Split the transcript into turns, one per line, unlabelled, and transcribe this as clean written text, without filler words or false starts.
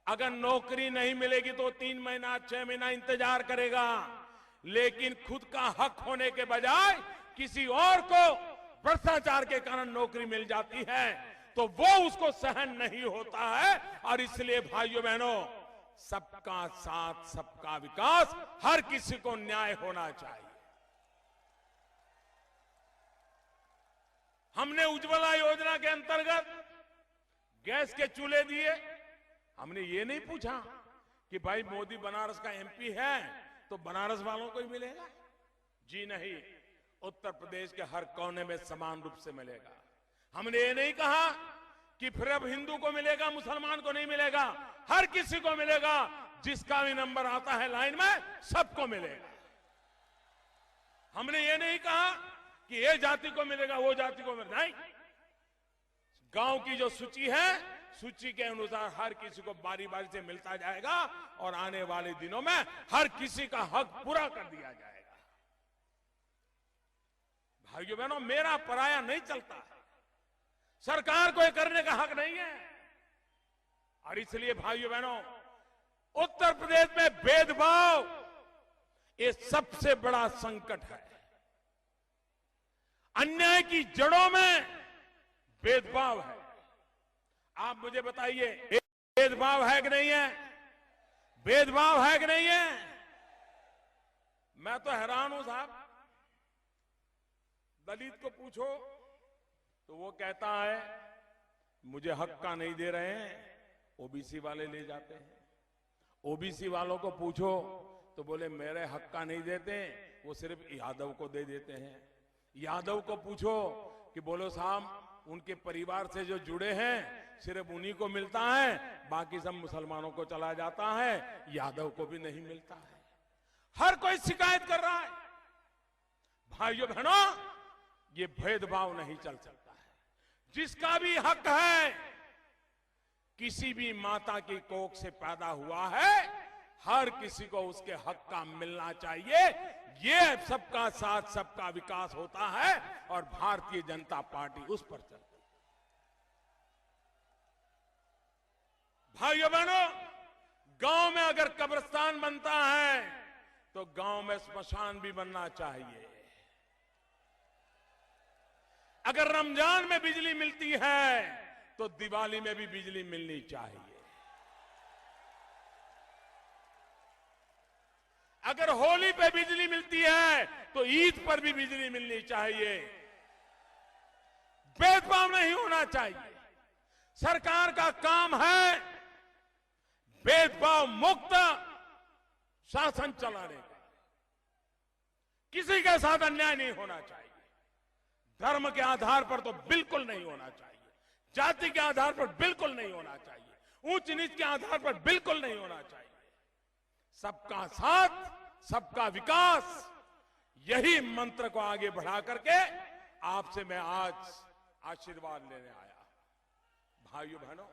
अगर नौकरी नहीं मिलेगी तो 3 महीना 6 महीना इंतजार करेगा, लेकिन खुद का हक होने के बजाय किसी और को भ्रष्टाचार के कारण नौकरी मिल जाती है तो वो उसको सहन नहीं होता है। और इसलिए भाइयों बहनों, सबका साथ सबका विकास, हर किसी को न्याय होना चाहिए। हमने उज्ज्वला योजना के अंतर्गत गैस के चूल्हे दिए। हमने ये नहीं पूछा कि भाई मोदी बनारस का एमपी है तो बनारस वालों को ही मिलेगा। जी नहीं, उत्तर प्रदेश के हर कोने में समान रूप से मिलेगा। हमने ये नहीं कहा कि फिर अब हिंदू को मिलेगा मुसलमान को नहीं मिलेगा, हर किसी को मिलेगा। जिसका भी नंबर आता है लाइन में सबको मिलेगा। हमने ये नहीं कहा कि ये जाति को मिलेगा वो जाति को मिलेगा, नहीं। गांव की जो सूची है, सूची के अनुसार हर किसी को बारी बारी से मिलता जाएगा और आने वाले दिनों में हर किसी का हक पूरा कर दिया जाएगा। भाइयों बहनों, मेरा पराया नहीं चलता है, सरकार को ये करने का हक नहीं है। और इसलिए भाइयों बहनों, उत्तर प्रदेश में भेदभाव ये सबसे बड़ा संकट है। अन्याय की जड़ों में भेदभाव है। आप मुझे बताइए, भेदभाव है कि नहीं है? भेदभाव है कि नहीं है? मैं तो हैरान हूं साहब। दलित को पूछो तो वो कहता है मुझे हक का नहीं दे रहे हैं, ओबीसी वाले ले जाते हैं। ओबीसी वालों को पूछो तो बोले मेरे हक का नहीं देते, वो सिर्फ यादव को दे देते हैं। यादव को पूछो कि बोलो साहब उनके परिवार से जो जुड़े हैं सिर्फ उन्हीं को मिलता है, बाकी सब मुसलमानों को चला जाता है, यादव को भी नहीं मिलता है। हर कोई शिकायत कर रहा है। भाइयों बहनों, ये भेदभाव नहीं चल सकता है। जिसका भी हक है, किसी भी माता की कोख से पैदा हुआ है, हर किसी को उसके हक का मिलना चाहिए। ये सबका साथ सबका विकास होता है और भारतीय जनता पार्टी उस पर चलती है। भाइयों बहनों, गांव में अगर कब्रिस्तान बनता है तो गांव में स्मशान भी बनना चाहिए। अगर रमजान में बिजली मिलती है तो दिवाली में भी बिजली मिलनी चाहिए। अगर होली पे बिजली मिलती है तो ईद पर भी बिजली मिलनी चाहिए। भेदभाव नहीं होना चाहिए। सरकार का काम है भेदभाव मुक्त शासन चलाने का। किसी के साथ अन्याय नहीं होना चाहिए। धर्म के आधार पर तो बिल्कुल नहीं होना चाहिए, जाति के आधार पर बिल्कुल नहीं होना चाहिए, ऊंच नीच के आधार पर बिल्कुल नहीं होना चाहिए। सबका साथ सबका विकास, यही मंत्र को आगे बढ़ा करके आपसे मैं आज आशीर्वाद लेने आया। भाइयों बहनों,